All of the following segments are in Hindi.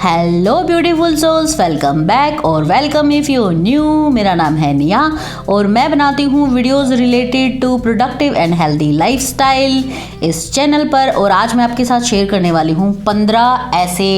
Hello beautiful souls, welcome back और वेलकम इफ़ यू न्यू। मेरा नाम है निया और मैं बनाती हूँ videos related to productive and healthy lifestyle इस चैनल पर। और आज मैं आपके साथ शेयर करने वाली हूँ 15 ऐसे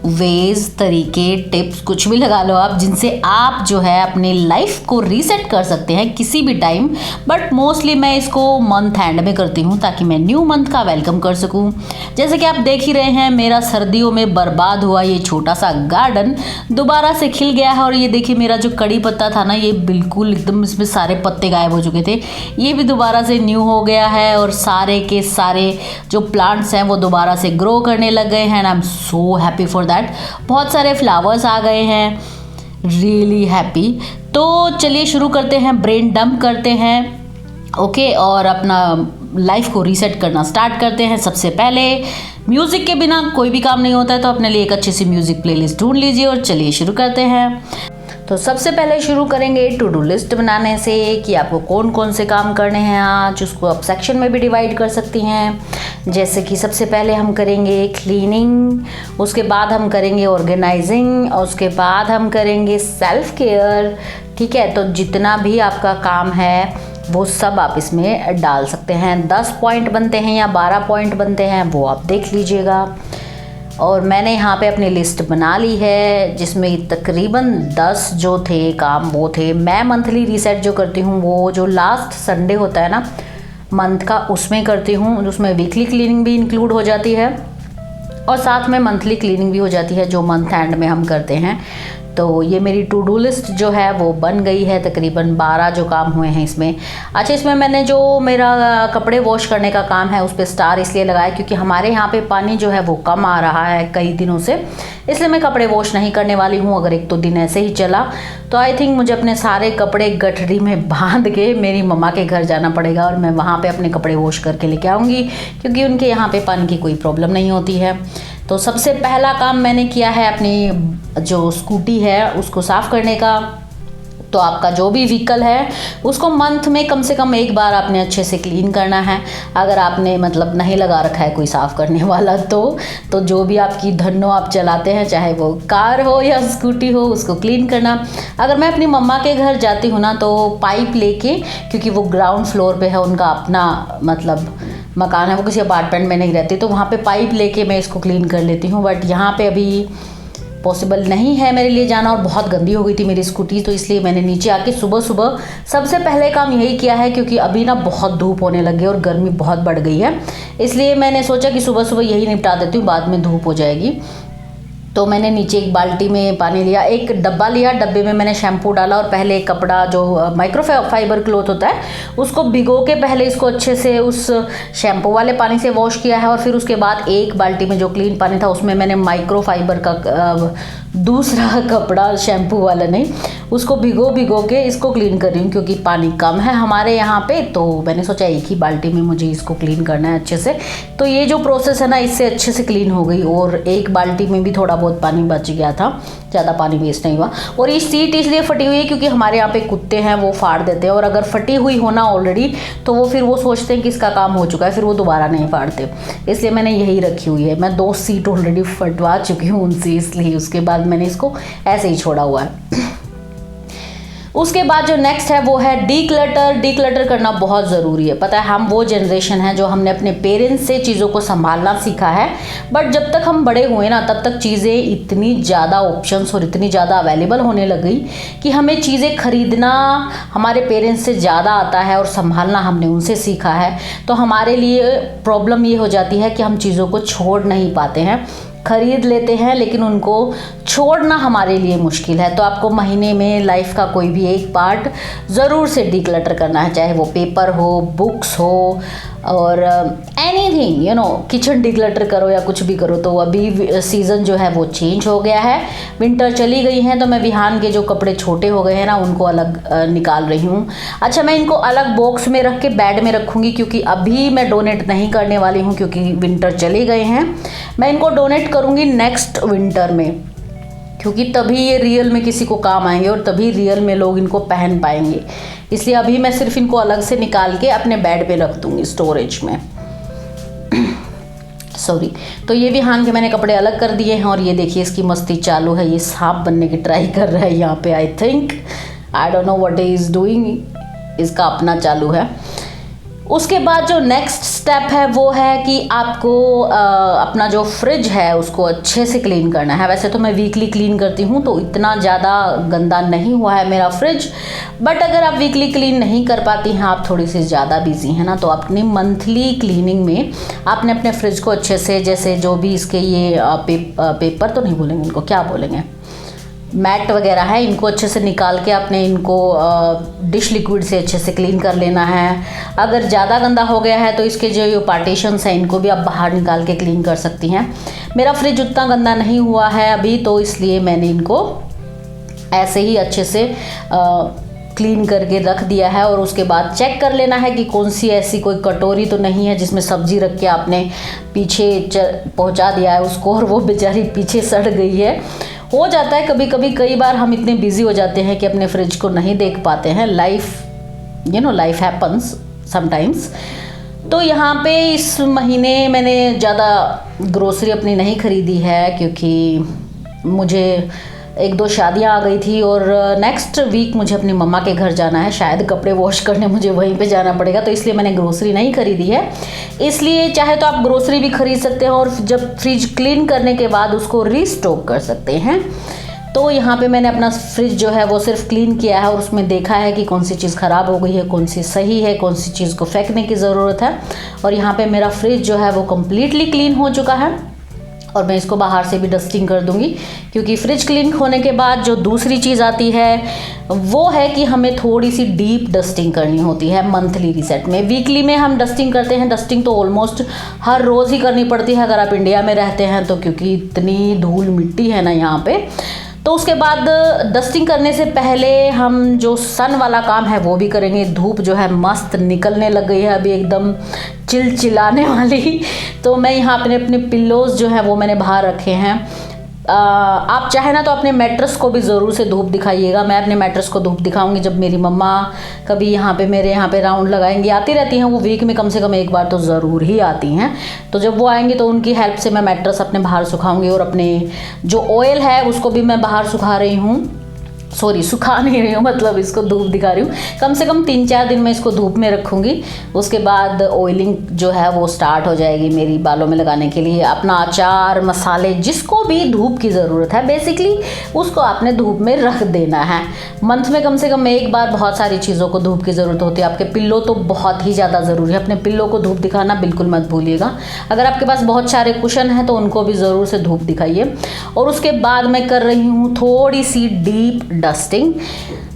वेज, तरीके, टिप्स, कुछ भी लगा लो आप, जिनसे आप जो है अपनी लाइफ को रीसेट कर सकते हैं किसी भी टाइम। बट मोस्टली मैं इसको मंथ एंड में करती हूँ ताकि मैं न्यू मंथ का वेलकम कर सकूँ। जैसे कि आप देख ही रहे हैं, मेरा सर्दियों में बर्बाद हुआ ये छोटा सा गार्डन दोबारा से खिल गया है। और ये देखिए, मेरा जो कड़ी पत्ता था ना, ये बिल्कुल एकदम इसमें सारे पत्ते गायब हो चुके थे, ये भी दोबारा से न्यू हो गया है। और सारे के सारे जो प्लांट्स हैं वो दोबारा से ग्रो करने लग गए हैं and I am so happy for that. बहुत सारे फ्लावर्स आ गए हैं, रियली हैप्पी। तो चलिए शुरू करते हैं, ब्रेन डंप करते हैं, ओके, और अपना लाइफ को रीसेट करना स्टार्ट करते हैं। सबसे पहले म्यूज़िक के बिना कोई भी काम नहीं होता है, तो अपने लिए एक अच्छी सी म्यूज़िक प्लेलिस्ट ढूंढ लीजिए और चलिए शुरू करते हैं। तो सबसे पहले शुरू करेंगे टू डू लिस्ट बनाने से कि आपको कौन कौन से काम करने हैं आज। उसको आप सेक्शन में भी डिवाइड कर सकती हैं। जैसे कि सबसे पहले हम करेंगे क्लीनिंग, उसके बाद हम करेंगे ऑर्गेनाइजिंग, और उसके बाद हम करेंगे सेल्फ केयर। ठीक है, तो जितना भी आपका काम है वो सब आप इसमें डाल सकते हैं। 10 पॉइंट बनते हैं या 12 पॉइंट बनते हैं, वो आप देख लीजिएगा। और मैंने यहाँ पे अपनी लिस्ट बना ली है, जिसमें तकरीबन 10 जो थे काम वो थे। मैं मंथली रीसेट जो करती हूँ वो जो लास्ट संडे होता है ना मंथ का, उसमें करती हूँ। उसमें वीकली क्लीनिंग भी इंक्लूड हो जाती है और साथ में मंथली क्लीनिंग भी हो जाती है जो मंथ एंड में हम करते हैं। तो ये मेरी टू डू लिस्ट जो है वो बन गई है। तकरीबन 12 जो काम हुए हैं इसमें। अच्छा, इसमें मैंने जो मेरा कपड़े वॉश करने का काम है उस पर स्टार इसलिए लगाया क्योंकि हमारे यहाँ पे पानी जो है वो कम आ रहा है कई दिनों से, इसलिए मैं कपड़े वॉश नहीं करने वाली हूँ। अगर एक दो दिन ऐसे ही चला तो आई थिंक मुझे अपने सारे कपड़े गठरी में बांध के मेरी मम्मा के घर जाना पड़ेगा और मैं वहाँ पे अपने कपड़े वॉश करके लेके आऊँगी, क्योंकि उनके यहाँ पे पानी की कोई प्रॉब्लम नहीं होती है। तो सबसे पहला काम मैंने किया है अपनी जो स्कूटी है उसको साफ़ करने का। तो आपका जो भी व्हीकल है उसको मंथ में कम से कम एक बार आपने अच्छे से क्लीन करना है। अगर आपने मतलब नहीं लगा रखा है कोई साफ़ करने वाला तो जो भी आपकी धन्नो आप चलाते हैं, चाहे वो कार हो या स्कूटी हो, उसको क्लीन करना। अगर मैं अपनी मम्मा के घर जाती हूँ ना तो पाइप लेके, क्योंकि वो ग्राउंड फ्लोर पे है, उनका अपना मतलब मकान है, वो किसी अपार्टमेंट में नहीं रहती, तो वहाँ पे पाइप लेके मैं इसको क्लीन कर लेती हूँ। बट यहाँ पे अभी पॉसिबल नहीं है मेरे लिए जाना और बहुत गंदी हो गई थी मेरी स्कूटी, तो इसलिए मैंने नीचे आके सुबह सुबह सबसे पहले काम यही किया है। क्योंकि अभी ना बहुत धूप होने लगी और गर्मी बहुत बढ़ गई है, इसलिए मैंने सोचा कि सुबह सुबह यही निपटा देती हूँ, बाद में धूप हो जाएगी। तो मैंने नीचे एक बाल्टी में पानी लिया, एक डब्बा लिया, डब्बे में मैंने शैम्पू डाला और पहले एक कपड़ा जो माइक्रो फाइबर क्लॉथ होता है उसको भिगो के पहले इसको अच्छे से उस शैम्पू वाले पानी से वॉश किया है। और फिर उसके बाद एक बाल्टी में जो क्लीन पानी था उसमें मैंने माइक्रो फाइबर का दूसरा कपड़ा, शैम्पू वाला नहीं, उसको भिगो के इसको क्लीन कर रही हूँ, क्योंकि पानी कम है हमारे यहाँ पे। तो मैंने सोचा एक ही बाल्टी में मुझे इसको क्लीन करना है अच्छे से। तो ये जो प्रोसेस है ना, इससे अच्छे से क्लीन हो गई। और एक बाल्टी में भी थोड़ा बहुत पानी बच गया था, ज़्यादा पानी वेस्ट नहीं हुआ। और ये सीट इसलिए फटी हुई है क्योंकि हमारे यहाँ पे कुत्ते हैं, वो फाड़ देते हैं। और अगर फटी हुई हो ना ऑलरेडी तो वो फिर वो सोचते हैं कि इसका काम हो चुका है, फिर वो दोबारा नहीं फाड़ते, इसलिए मैंने यही रखी हुई है। मैं 2 सीट ऑलरेडी फटवा चुकी हूँ उनसे, इसलिए उसके बाद मैंने इसको ऐसे ही छोड़ा हुआ है। उसके बाद जो नेक्स्ट है वो है डीक्लटर करना बहुत ज़रूरी है। पता है, हम वो जनरेशन है जो हमने अपने पेरेंट्स से चीज़ों को संभालना सीखा है। बट जब तक हम बड़े हुए ना, तब तक चीज़ें इतनी ज़्यादा ऑप्शंस और इतनी ज़्यादा अवेलेबल होने लग गई कि हमें चीज़ें खरीदना हमारे पेरेंट्स से ज़्यादा आता है और संभालना हमने उनसे सीखा है। तो हमारे लिए प्रॉब्लम ये हो जाती है कि हम चीज़ों को छोड़ नहीं पाते हैं, खरीद लेते हैं लेकिन उनको छोड़ना हमारे लिए मुश्किल है। तो आपको महीने में लाइफ का कोई भी एक पार्ट ज़रूर से डीक्लटर करना है, चाहे वो पेपर हो, बुक्स हो, और anything, you know, kitchen declutter करो या कुछ भी करो। तो अभी सीज़न जो है वो चेंज हो गया है, विंटर चली गई है, तो मैं विहान के जो कपड़े छोटे हो गए हैं ना उनको अलग निकाल रही हूँ। अच्छा, मैं इनको अलग बॉक्स में रख के बेड में रखूँगी, क्योंकि अभी मैं डोनेट नहीं करने वाली हूँ क्योंकि विंटर चले गए हैं। मैं इनको डोनेट करूँगी नेक्स्ट विंटर में, क्योंकि तभी ये रियल में किसी को काम आएंगे और तभी रियल में लोग इनको पहन पाएंगे। इसलिए अभी मैं सिर्फ इनको अलग से निकाल के अपने बेड पे रख दूँगी स्टोरेज में। सॉरी। तो ये भी हाँक के मैंने कपड़े अलग कर दिए हैं और ये देखिए इसकी मस्ती चालू है, ये सांप बनने की ट्राई कर रहा है यहाँ पे। I don't know what he is doing, इसका अपना चालू है। उसके बाद जो नेक्स्ट स्टेप है वो है कि आपको अपना जो फ्रिज है उसको अच्छे से क्लीन करना है। वैसे तो मैं वीकली क्लीन करती हूँ तो इतना ज़्यादा गंदा नहीं हुआ है मेरा फ्रिज, बट अगर आप वीकली क्लीन नहीं कर पाती हैं, आप थोड़ी सी ज़्यादा बिजी हैं ना, तो अपनी मंथली क्लीनिंग में आपने अपने फ्रिज को अच्छे से, जैसे जो भी इसके ये पेपर तो नहीं बोलेंगे इनको, क्या बोलेंगे, मैट वगैरह है, इनको अच्छे से निकाल के आपने इनको डिश लिक्विड से अच्छे से क्लीन कर लेना है। अगर ज़्यादा गंदा हो गया है तो इसके जो पार्टीशंस हैं इनको भी आप बाहर निकाल के क्लीन कर सकती हैं। मेरा फ्रिज उतना गंदा नहीं हुआ है अभी, तो इसलिए मैंने इनको ऐसे ही अच्छे से क्लीन करके रख दिया है। और उसके बाद चेक कर लेना है कि कौन सी ऐसी कोई कटोरी तो नहीं है जिसमें सब्जी रख के आपने पीछे पहुंचा दिया है उसको और वो बेचारी पीछे सड़ गई है। हो जाता है कभी कभी, कई बार हम इतने बिजी हो जाते हैं कि अपने फ्रिज को नहीं देख पाते हैं। Life happens sometimes. तो यहाँ पे इस महीने मैंने ज़्यादा ग्रोसरी अपनी नहीं खरीदी है क्योंकि मुझे 1-2 शादियाँ आ गई थी और नेक्स्ट वीक मुझे अपनी मम्मा के घर जाना है, शायद कपड़े वॉश करने मुझे वहीं पे जाना पड़ेगा, तो इसलिए मैंने ग्रोसरी नहीं खरीदी है। इसलिए चाहे तो आप ग्रोसरी भी खरीद सकते हैं और जब फ्रिज क्लीन करने के बाद उसको रीस्टॉक कर सकते हैं। तो यहाँ पे मैंने अपना फ्रिज जो है वो सिर्फ क्लीन किया है और उसमें देखा है कि कौन सी चीज़ ख़राब हो गई है, कौन सी सही है, कौन सी चीज़ को फेंकने की ज़रूरत है। और यहाँ पे मेरा फ्रिज जो है वो कम्प्लीटली क्लीन हो चुका है और मैं इसको बाहर से भी डस्टिंग कर दूंगी, क्योंकि फ्रिज क्लीन होने के बाद जो दूसरी चीज़ आती है वो है कि हमें थोड़ी सी डीप डस्टिंग करनी होती है मंथली रीसेट में। वीकली में हम डस्टिंग करते हैं, डस्टिंग तो ऑलमोस्ट हर रोज़ ही करनी पड़ती है अगर आप इंडिया में रहते हैं तो, क्योंकि इतनी धूल मिट्टी है ना यहाँ पे। तो उसके बाद डस्टिंग करने से पहले हम जो सन वाला काम है वो भी करेंगे। धूप जो है मस्त निकलने लग गई है अभी, एकदम चिलचिलाने वाली। तो मैं यहाँ अपने पिल्लोज़ जो हैं वो मैंने बाहर रखे हैं। आप चाहे ना तो अपने मैट्रेस को भी ज़रूर से धूप दिखाइएगा। मैं अपने मैट्रेस को धूप दिखाऊंगी जब मेरी मम्मा कभी यहाँ पे मेरे यहाँ पे राउंड लगाएंगी, आती रहती हैं वो, वीक में कम से कम एक बार तो ज़रूर ही आती हैं। तो जब वो आएंगी तो उनकी हेल्प से मैं मैट्रेस अपने बाहर सुखाऊंगी और अपने जो ऑयल है उसको भी मैं बाहर सुखा रही हूँ, सुखा नहीं रही हूँ, मतलब इसको धूप दिखा रही हूँ। कम से कम 3-4 दिन मैं इसको धूप में रखूँगी। उसके बाद ऑयलिंग जो है वो स्टार्ट हो जाएगी मेरी बालों में लगाने के लिए। अपना अचार, मसाले, जिसको भी धूप की ज़रूरत है बेसिकली उसको आपने धूप में रख देना है। मंथ में कम से कम एक बार बहुत सारी चीज़ों को धूप की ज़रूरत होती है। आपके पिल्लो तो बहुत ही ज़्यादा ज़रूरी है, अपने पिल्लो को धूप दिखाना बिल्कुल मत भूलिएगा। अगर आपके पास बहुत सारे कुशन हैं तो उनको भी ज़रूर से धूप दिखाइए। और उसके बाद मैं कर रही हूँ थोड़ी सी डीप डस्टिंग।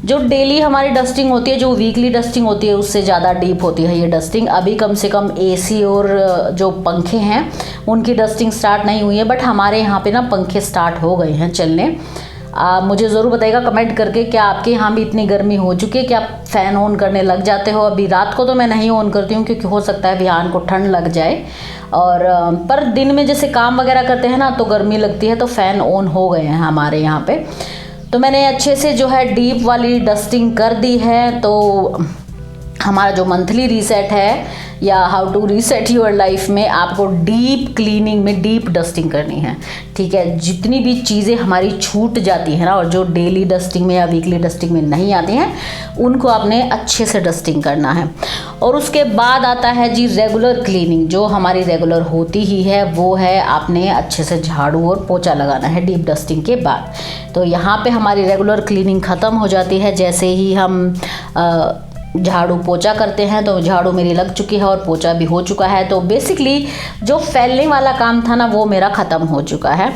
जो डेली हमारी डस्टिंग होती है, जो वीकली डस्टिंग होती है, उससे ज़्यादा डीप होती है ये डस्टिंग। अभी कम से कम एसी और जो पंखे हैं उनकी डस्टिंग स्टार्ट नहीं हुई है, बट हमारे यहाँ पे ना पंखे स्टार्ट हो गए हैं चलने। मुझे ज़रूर बताइएगा कमेंट करके, क्या आपके यहाँ भी इतनी गर्मी हो चुकी है कि आप फ़ैन ऑन करने लग जाते हो? अभी रात को तो मैं नहीं ऑन करती हूँ क्योंकि हो सकता है विहान को ठंड लग जाए, और पर दिन में जैसे काम वगैरह करते हैं ना तो गर्मी लगती है, तो फ़ैन ऑन हो गए हैं हमारे यहाँ पे। तो मैंने अच्छे से जो है डीप वाली डस्टिंग कर दी है। तो हमारा जो मंथली रीसेट है या how to reset your life में आपको डीप क्लीनिंग में डीप डस्टिंग करनी है, ठीक है। जितनी भी चीज़ें हमारी छूट जाती हैं ना और जो डेली डस्टिंग में या वीकली डस्टिंग में नहीं आती हैं उनको आपने अच्छे से डस्टिंग करना है। और उसके बाद आता है जी रेगुलर क्लीनिंग, जो हमारी रेगुलर होती ही है, वो है आपने अच्छे से झाड़ू और पोछा लगाना है डीप डस्टिंग के बाद। तो यहाँ पे हमारी रेगुलर क्लीनिंग ख़त्म हो जाती है जैसे ही हम झाड़ू पोछा करते हैं। तो झाड़ू मेरी लग चुकी है और पोछा भी हो चुका है। तो बेसिकली जो फैलने वाला काम था ना वो मेरा ख़त्म हो चुका है।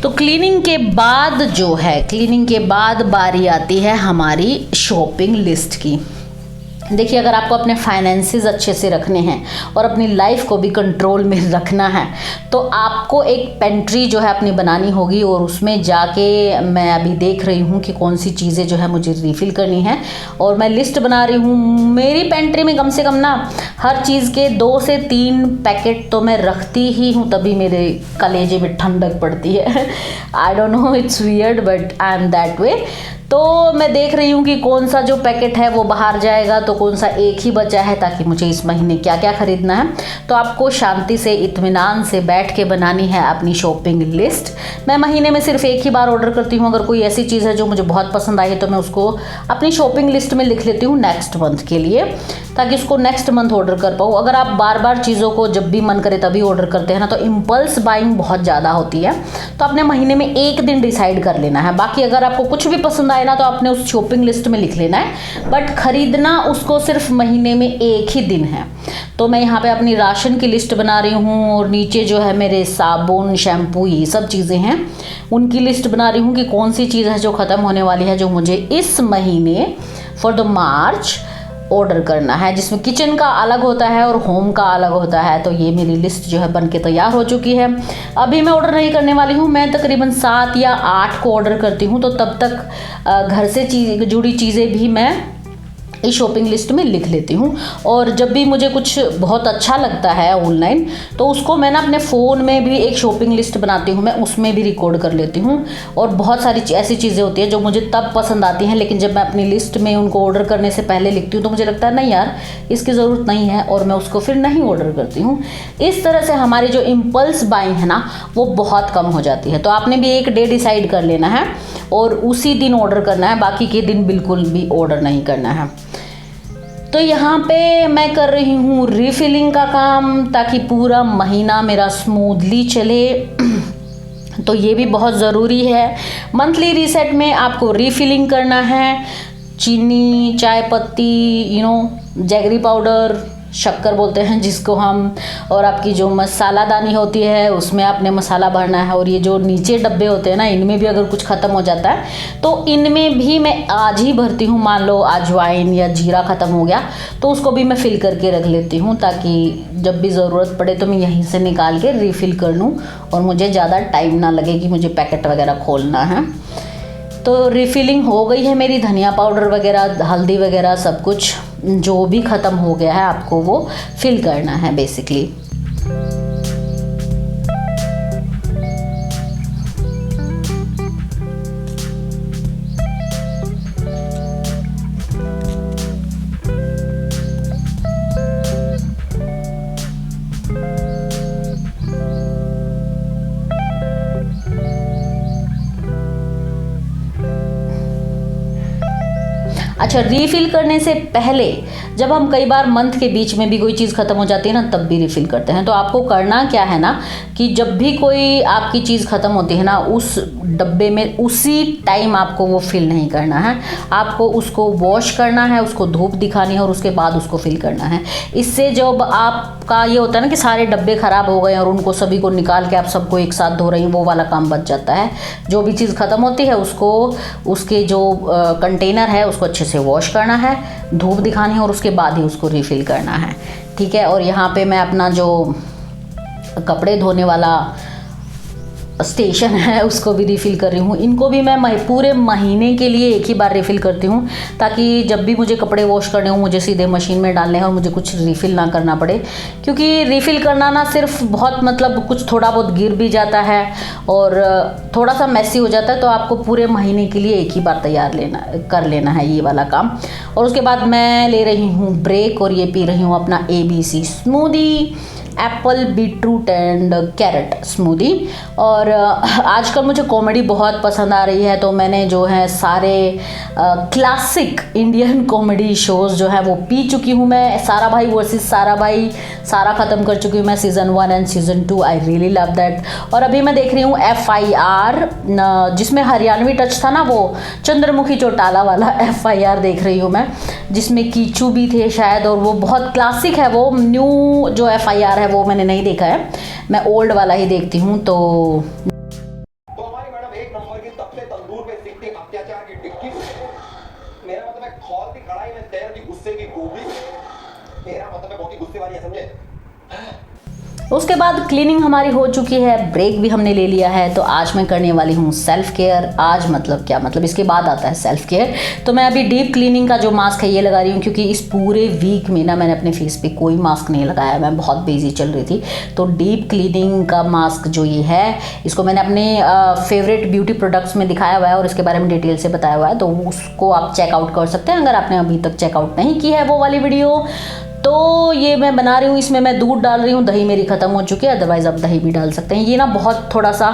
तो क्लीनिंग के बाद बारी आती है हमारी शॉपिंग लिस्ट की। देखिए, अगर आपको अपने फाइनेंसेस अच्छे से रखने हैं और अपनी लाइफ को भी कंट्रोल में रखना है तो आपको एक पेंट्री जो है अपनी बनानी होगी। और उसमें जाके मैं अभी देख रही हूँ कि कौन सी चीज़ें जो है मुझे रिफ़िल करनी है और मैं लिस्ट बना रही हूँ। मेरी पेंट्री में कम से कम ना हर चीज़ के 2 से 3 पैकेट तो मैं रखती ही हूँ, तभी मेरे कलेजे में ठंडक पड़ती है। I don't know, it's weird but I am that way. तो मैं देख रही हूँ कि कौन सा जो पैकेट है वो बाहर जाएगा, तो कौन सा एक ही बचा है, ताकि मुझे इस महीने क्या क्या खरीदना है। तो आपको शांति से इत्मीनान से बैठ के बनानी है अपनी शॉपिंग लिस्ट। मैं महीने में सिर्फ एक ही बार ऑर्डर करती हूँ। अगर कोई ऐसी चीज़ है जो मुझे बहुत पसंद आई है तो मैं उसको अपनी शॉपिंग लिस्ट में लिख लेती हूँ नेक्स्ट मंथ के लिए, ताकि उसको नेक्स्ट मंथ ऑर्डर कर पाऊँ। अगर आप बार बार चीज़ों को जब भी मन करे तभी ऑर्डर करते हैं ना, तो इम्पल्स बाइंग बहुत ज़्यादा होती है। तो आपने महीने में एक दिन डिसाइड कर लेना है। बाकी अगर आपको कुछ भी पसंद आए ना तो आपने उस शॉपिंग लिस्ट में लिख लेना है, बट खरीदना उसको सिर्फ महीने में एक ही दिन है। तो मैं यहाँ पे अपनी राशन की लिस्ट बना रही हूँ, और नीचे जो है मेरे साबुन, शैम्पू, ये सब चीज़ें हैं, उनकी लिस्ट बना रही हूँ कि कौन सी चीज़ है जो ख़त्म होने वाली है, जो मुझे इस महीने फॉर द मार्च ऑर्डर करना है, जिसमें किचन का अलग होता है और होम का अलग होता है। तो ये मेरी लिस्ट जो है बन के तैयार हो चुकी है। अभी मैं ऑर्डर नहीं करने वाली हूँ, मैं तकरीबन 7 या 8 को ऑर्डर करती हूँ। तो तब तक घर से जुड़ी चीज़ें भी मैं इस शॉपिंग लिस्ट में लिख लेती हूँ। और जब भी मुझे कुछ बहुत अच्छा लगता है ऑनलाइन, तो उसको मैं ना अपने फ़ोन में भी एक शॉपिंग लिस्ट बनाती हूँ, मैं उसमें भी रिकॉर्ड कर लेती हूँ। और बहुत सारी ऐसी चीज़ें होती हैं जो मुझे तब पसंद आती हैं, लेकिन जब मैं अपनी लिस्ट में उनको ऑर्डर करने से पहले लिखती हूँ तो मुझे लगता है नहीं यार इसकी ज़रूरत नहीं है, और मैं उसको फिर नहीं ऑर्डर करती हूँ। इस तरह से हमारी जो इम्पल्स बाइंग है ना वो बहुत कम हो जाती है। तो आपने भी एक डे डिसाइड कर लेना है और उसी दिन ऑर्डर करना है, बाकी के दिन बिल्कुल भी ऑर्डर नहीं करना है। तो यहाँ पे मैं कर रही हूँ रिफिलिंग का काम, ताकि पूरा महीना मेरा स्मूथली चले। तो ये भी बहुत ज़रूरी है। मंथली रीसेट में आपको रिफिलिंग करना है। चीनी, चाय पत्ती, जैगरी पाउडर, शक्कर बोलते हैं जिसको हम, और आपकी जो मसालादानी होती है उसमें आपने मसाला भरना है। और ये जो नीचे डब्बे होते हैं ना, इनमें भी अगर कुछ ख़त्म हो जाता है तो इनमें भी मैं आज ही भरती हूँ। मान लो अजवाइन या जीरा ख़त्म हो गया तो उसको भी मैं फिल करके रख लेती हूँ, ताकि जब भी ज़रूरत पड़े तो मैं यहीं से निकाल के रिफ़िल कर लूँ और मुझे ज़्यादा टाइम ना लगे कि मुझे पैकेट वगैरह खोलना है। तो रिफिलिंग हो गई है मेरी। धनिया पाउडर वगैरह, हल्दी वगैरह, सब कुछ जो भी ख़त्म हो गया है आपको वो फिल करना है बेसिकली। अच्छा, रीफ़िल करने से पहले जब हम कई बार मंथ के बीच में भी कोई चीज़ ख़त्म हो जाती है ना, तब भी रिफ़िल करते हैं। तो आपको करना क्या है ना, कि जब भी कोई आपकी चीज़ ख़त्म होती है ना, उस डब्बे में उसी टाइम आपको वो फिल नहीं करना है। आपको उसको वॉश करना है, उसको धूप दिखानी है और उसके बाद उसको फिल करना है। इससे जब आपका ये होता है ना कि सारे डब्बे ख़राब हो गए और उनको सभी को निकाल के आप सबको एक साथ धो रही हैं, वो वाला काम बच जाता है। जो भी चीज़ ख़त्म होती है उसको, उसके जो कंटेनर है उसको अच्छे से वॉश करना है, धूप दिखानी है और उसके बाद ही उसको रिफ़िल करना है। ठीक है। और यहाँ पे मैं अपना जो कपड़े धोने वाला स्टेशन है उसको भी रिफ़िल कर रही हूँ। इनको भी मैं पूरे महीने के लिए एक ही बार रिफ़िल करती हूँ, ताकि जब भी मुझे कपड़े वॉश करने हो मुझे सीधे मशीन में डालने हैं और मुझे कुछ रिफ़िल ना करना पड़े। क्योंकि रिफ़िल करना ना सिर्फ बहुत कुछ थोड़ा बहुत गिर भी जाता है और थोड़ा सा मैसी हो जाता है। तो आपको पूरे महीने के लिए एक ही बार कर लेना है ये वाला काम। और उसके बाद मैं ले रही हूँ ब्रेक और ये पी रही हूँ अपना ABC smoothie, Apple, beetroot and carrot smoothie. और आजकल मुझे कॉमेडी बहुत पसंद आ रही है, तो मैंने जो है सारे क्लासिक इंडियन कॉमेडी शोज़ जो है वो पी चुकी हूँ मैं। सारा भाई वर्सेस सारा भाई सारा ख़त्म कर चुकी हूँ मैं, season 1 and season 2। I really love that. और अभी मैं देख रही हूँ FIR, जिसमें हरियाणवी टच था ना, वो चंद्रमुखी चौटाला वाला FIR देख रही हूँ मैं, जिसमें कीचू भी थे शायद। और वो बहुत क्लासिक है। वो न्यू जो FIR है वो मैंने नहीं देखा है, मैं ओल्ड वाला ही देखती हूँ। तो हमारी मैडम एक नंबर की तब से तंदूर पे सिकती अत्याचार की टिक्की, मेरा मतलब है खौलती कढ़ाई में तैरती गुस्से की गोभी, मेरा मतलब है बहुत ही गुस्से वाली है, समझे। उसके बाद क्लीनिंग हमारी हो चुकी है, ब्रेक भी हमने ले लिया है। तो आज मैं करने वाली हूँ सेल्फ केयर। आज मतलब क्या मतलब, इसके बाद आता है सेल्फ केयर। तो मैं अभी डीप क्लीनिंग का जो मास्क है ये लगा रही हूँ, क्योंकि इस पूरे वीक में ना मैंने अपने फेस पे कोई मास्क नहीं लगाया, मैं बहुत बिजी चल रही थी। तो डीप क्लीनिंग का मास्क जो ये है, इसको मैंने अपने फेवरेट ब्यूटी प्रोडक्ट्स में दिखाया हुआ है और इसके बारे में डिटेल से बताया हुआ है, तो उसको आप चेकआउट कर सकते हैं अगर आपने अभी तक चेकआउट नहीं की है वो वाली वीडियो। तो ये मैं बना रही हूँ, इसमें मैं दूध डाल रही हूँ, दही मेरी ख़त्म हो चुकी है, अदरवाइज़ आप दही भी डाल सकते हैं। ये ना बहुत थोड़ा सा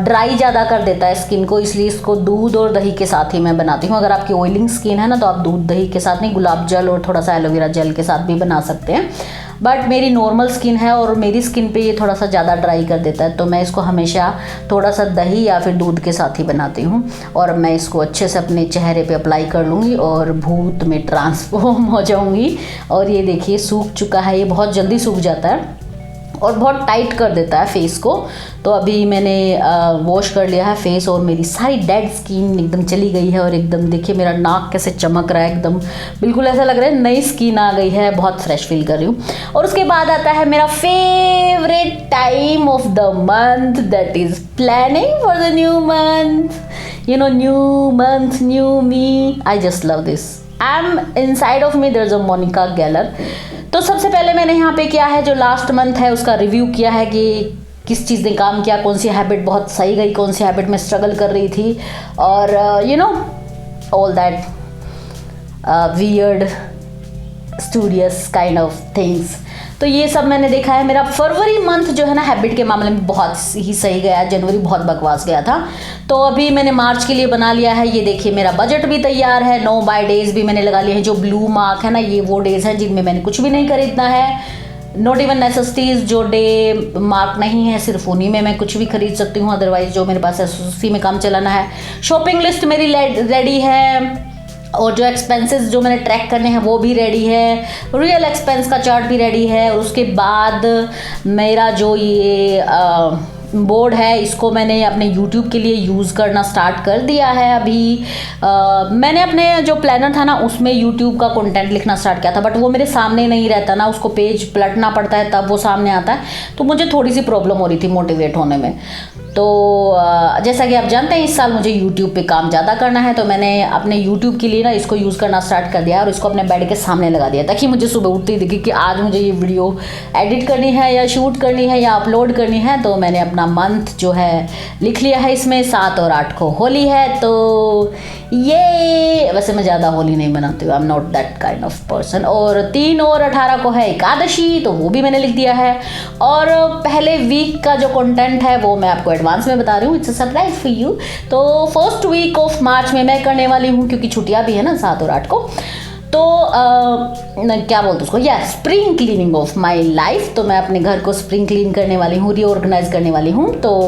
ड्राई ज़्यादा कर देता है स्किन को, इसलिए इसको दूध और दही के साथ ही मैं बनाती हूँ। अगर आपकी ऑयलिंग स्किन है ना, तो आप दूध दही के साथ नहीं, गुलाब जल और थोड़ा सा एलोवेरा जेल के साथ भी बना सकते हैं। बट मेरी नॉर्मल स्किन है और मेरी स्किन पे ये थोड़ा सा ज़्यादा ड्राई कर देता है, तो मैं इसको हमेशा थोड़ा सा दही या फिर दूध के साथ ही बनाती हूँ। और मैं इसको अच्छे से अपने चेहरे पे अप्लाई कर लूँगी और भूत में ट्रांसफॉर्म हो जाऊँगी। और ये देखिए सूख चुका है, ये बहुत जल्दी सूख जाता है और बहुत टाइट कर देता है फेस को। तो अभी मैंने वॉश कर लिया है फेस और मेरी सारी डेड स्किन एकदम चली गई है। और एकदम देखिए मेरा नाक कैसे चमक रहा है, एकदम बिल्कुल ऐसा लग रहा है नई स्किन आ गई है, बहुत फ्रेश फील कर रही हूँ। और उसके बाद आता है मेरा favourite time of the month, that is planning for the new month. You know, new month new me, I just love this. I am inside of me there is a Monica Geller. तो सबसे पहले मैंने यहाँ पे किया है, जो लास्ट मंथ है उसका रिव्यू किया है कि किस चीज़ ने काम किया, कौन सी हैबिट बहुत सही गई, कौन सी हैबिट में स्ट्रगल कर रही थी, और you know all that weird studious kind of things. तो ये सब मैंने देखा है। मेरा फरवरी मंथ जो है ना हैबिट के मामले में बहुत ही सही गया, जनवरी बहुत बकवास गया था। तो अभी मैंने मार्च के लिए बना लिया है, ये देखिए मेरा बजट भी तैयार है, नो बाय डेज भी मैंने लगा लिए हैं। जो ब्लू मार्क है ना, ये वो डेज हैं जिनमें मैंने कुछ भी नहीं खरीदना है, नॉट इवन नेसेसिटीज़। जो डे मार्क नहीं है सिर्फ उन्हीं में मैं कुछ भी खरीद सकती हूँ, अदरवाइज जो मेरे पास है उसी में काम चलाना है। शॉपिंग लिस्ट मेरी रेडी है और जो एक्सपेंसेस जो मैंने ट्रैक करने हैं वो भी रेडी है, रियल एक्सपेंस का चार्ट भी रेडी है। और उसके बाद मेरा जो ये बोर्ड है इसको मैंने अपने YouTube के लिए यूज़ करना स्टार्ट कर दिया है। अभी मैंने अपने जो प्लानर था ना उसमें YouTube का कंटेंट लिखना स्टार्ट किया था, बट वो मेरे सामने नहीं रहता ना, उसको पेज पलटना पड़ता है तब वो सामने आता है। तो मुझे थोड़ी सी प्रॉब्लम हो रही थी मोटिवेट होने में। तो जैसा कि आप जानते हैं इस साल मुझे YouTube पे काम ज़्यादा करना है, तो मैंने अपने YouTube के लिए ना इसको यूज़ करना स्टार्ट कर दिया और इसको अपने बेड के सामने लगा दिया, ताकि मुझे सुबह उठते ही दिखे कि आज मुझे ये वीडियो एडिट करनी है या शूट करनी है या अपलोड करनी है। तो मैंने अपना मंथ जो है लिख लिया है, इसमें 7 और 8 को होली है। तो ये वैसे मैं ज़्यादा होली नहीं बनाती हूँ, I am not that kind of person. और 3 और 18 को है एकादशी, तो वो भी मैंने लिख दिया है। और पहले वीक का जो कंटेंट है वो मैं आपको एडवांस में बता रही हूँ, it's a surprise for you. तो फर्स्ट वीक ऑफ मार्च में मैं करने वाली हूँ, क्योंकि छुट्टियाँ भी है ना 7 और 8 को। तो क्या बोलते उसको, या spring cleaning of my life. तो मैं अपने घर को स्प्रिंग क्लीन करने वाली हूँ, रीऑर्गेनाइज करने वाली हूँ। तो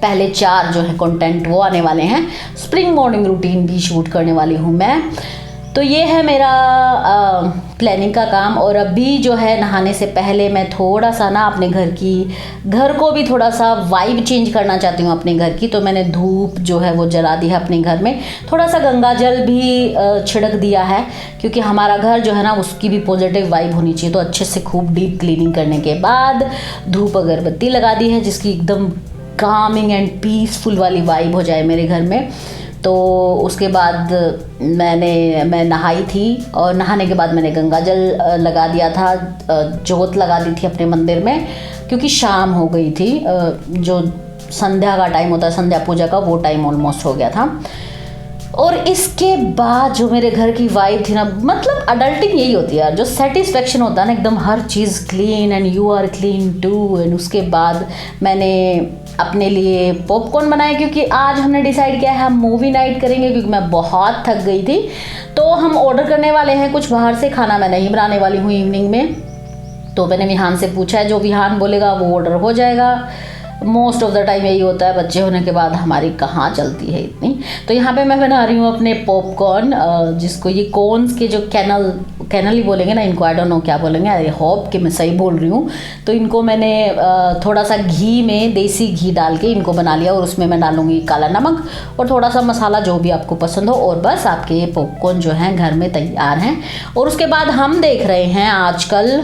पहले 4 जो है कंटेंट वो आने वाले हैं, स्प्रिंग मॉर्निंग रूटीन भी शूट करने वाली हूँ मैं। तो ये है मेरा प्लानिंग का काम। और अभी जो है नहाने से पहले मैं थोड़ा सा ना अपने घर को भी थोड़ा सा वाइब चेंज करना चाहती हूँ अपने घर की। तो मैंने धूप जो है वो जला दी है अपने घर में, थोड़ा सा गंगा जल भी छिड़क दिया है, क्योंकि हमारा घर जो है ना उसकी भी पॉजिटिव वाइब होनी चाहिए। तो अच्छे से खूब डीप क्लीनिंग करने के बाद धूप अगरबत्ती लगा दी है, जिसकी एकदम कामिंग एंड पीसफुल वाली वाइब हो जाए मेरे घर में। तो उसके बाद मैं नहाई थी और नहाने के बाद मैंने गंगा जल लगा दिया था, जोत लगा दी थी अपने मंदिर में, क्योंकि शाम हो गई थी। जो संध्या का टाइम होता है, संध्या पूजा का, वो टाइम ऑलमोस्ट हो गया था। और इसके बाद जो मेरे घर की वाइब थी ना, मतलब अडल्टिंग यही होती है यार, जो सेटिस्फेक्शन होता है ना, एकदम हर चीज़ clean and you are clean too. And उसके बाद मैंने अपने लिए पॉपकॉर्न बनाए, क्योंकि आज हमने डिसाइड किया है हम मूवी नाइट करेंगे, क्योंकि मैं बहुत थक गई थी। तो हम ऑर्डर करने वाले हैं कुछ बाहर से, खाना मैं नहीं बनाने वाली हूँ इवनिंग में। तो मैंने विहान से पूछा है, जो विहान बोलेगा वो ऑर्डर हो जाएगा। मोस्ट ऑफ द टाइम यही होता है, बच्चे होने के बाद हमारी कहाँ चलती है इतनी। तो यहाँ पे मैं बना रही हूँ अपने पॉपकॉर्न, जिसको ये कॉर्न्स के जो कैनल ही बोलेंगे ना इनको, आई डोंट नो क्या बोलेंगे, आई होप कि मैं सही बोल रही हूँ। तो इनको मैंने थोड़ा सा घी में, देसी घी डाल के इनको बना लिया, और उसमें मैं डालूँगी काला नमक और थोड़ा सा मसाला जो भी आपको पसंद हो, और बस आपके पॉपकॉर्न जो हैं घर में तैयार हैं। और उसके बाद हम देख रहे हैं आजकल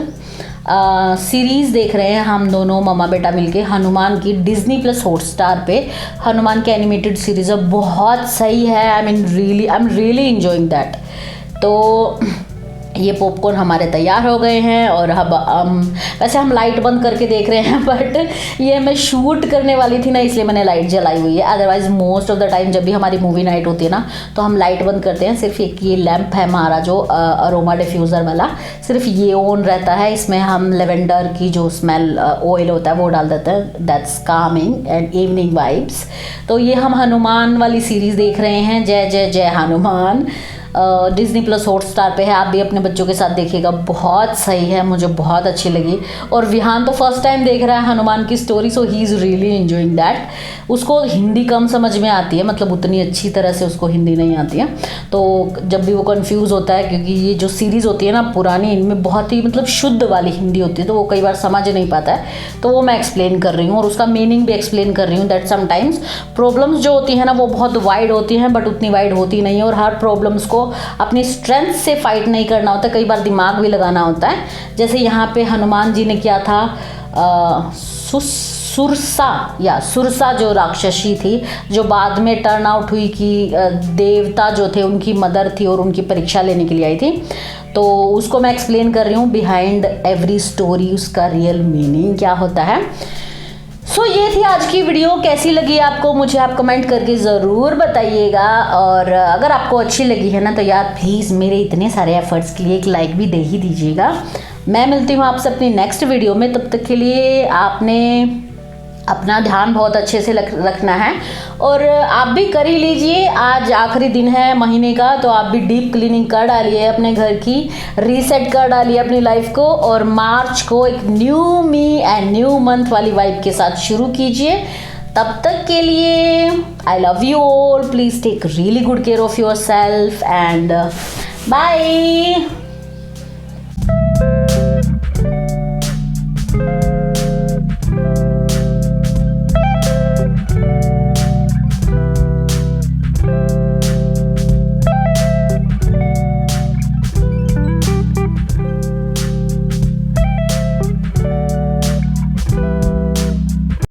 सीरीज़ देख रहे हैं हम दोनों मम्मा बेटा मिलके, हनुमान की डिज्नी प्लस हॉटस्टार पे। हनुमान की एनिमेटेड सीरीज़ है, बहुत सही है। I am really enjoying that. तो ये पॉपकॉर्न हमारे तैयार हो गए हैं और अब वैसे हम लाइट बंद करके देख रहे हैं, बट ये मैं शूट करने वाली थी ना, इसलिए मैंने लाइट जलाई हुई है। Otherwise most of the time जब भी हमारी मूवी नाइट होती है ना, तो हम लाइट बंद करते हैं। सिर्फ एक ये लैंप है हमारा जो अरोमा डिफ्यूज़र वाला, सिर्फ ये ऑन रहता है। इसमें हम लेवेंडर की जो स्मेल ऑयल होता है वो डाल देते हैं, that's Kameng and evening vibes. तो ये हम हनुमान वाली सीरीज़ देख रहे हैं, जय जय जय हनुमान। डिज्नी प्लस हॉटस्टार पे है, आप भी अपने बच्चों के साथ देखिएगा, बहुत सही है, मुझे बहुत अच्छी लगी। और विहान तो फर्स्ट टाइम देख रहा है हनुमान की story, so he is really enjoying that. उसको हिंदी कम समझ में आती है, मतलब उतनी अच्छी तरह से उसको हिंदी नहीं आती है, तो जब भी वो कंफ्यूज होता है, क्योंकि ये जो सीरीज़ होती है ना पुरानी, इनमें बहुत ही मतलब शुद्ध वाली हिंदी होती है, तो वो कई बार समझ नहीं पाता है। तो वो मैं एक्सप्लेन कर रही हूँ और उसका मीनिंग भी एक्सप्लेन कर रही हूँ। दैट समटाइम्स प्रॉब्लम्स जो होती हैं ना वो बहुत वाइड होती हैं, बट उतनी वाइड होती नहीं है, और हर प्रॉब्लम्स को अपनी स्ट्रेंथ से फाइट नहीं करना होता, कई बार दिमाग भी लगाना होता है। जैसे यहाँ पे हनुमान जी ने किया था, सुरसा जो राक्षसी थी, जो बाद में टर्न आउट हुई कि देवता जो थे उनकी मदर थी और उनकी परीक्षा लेने के लिए आई थी, तो उसको मैं एक्सप्लेन कर रही हूँ बिहाइंड एवरी स्टोरी, उसका रियल मीनिंग क्या होता है। सो ये थी आज की वीडियो। कैसी लगी आपको, मुझे आप कमेंट करके ज़रूर बताइएगा। और अगर आपको अच्छी लगी है ना, तो यार प्लीज़ मेरे इतने सारे एफर्ट्स के लिए एक लाइक भी दे ही दीजिएगा। मैं मिलती हूँ आपसे अपनी नेक्स्ट वीडियो में, तब तक के लिए आपने अपना ध्यान बहुत अच्छे से रखना है, और आप भी कर ही लीजिए। आज आखिरी दिन है महीने का, तो आप भी डीप क्लीनिंग कर डालिए अपने घर की, रीसेट कर डालिए अपनी लाइफ को, और मार्च को एक new me and new month वाली वाइब के साथ शुरू कीजिए। तब तक के लिए I love you all, please take really good care of yourself and bye.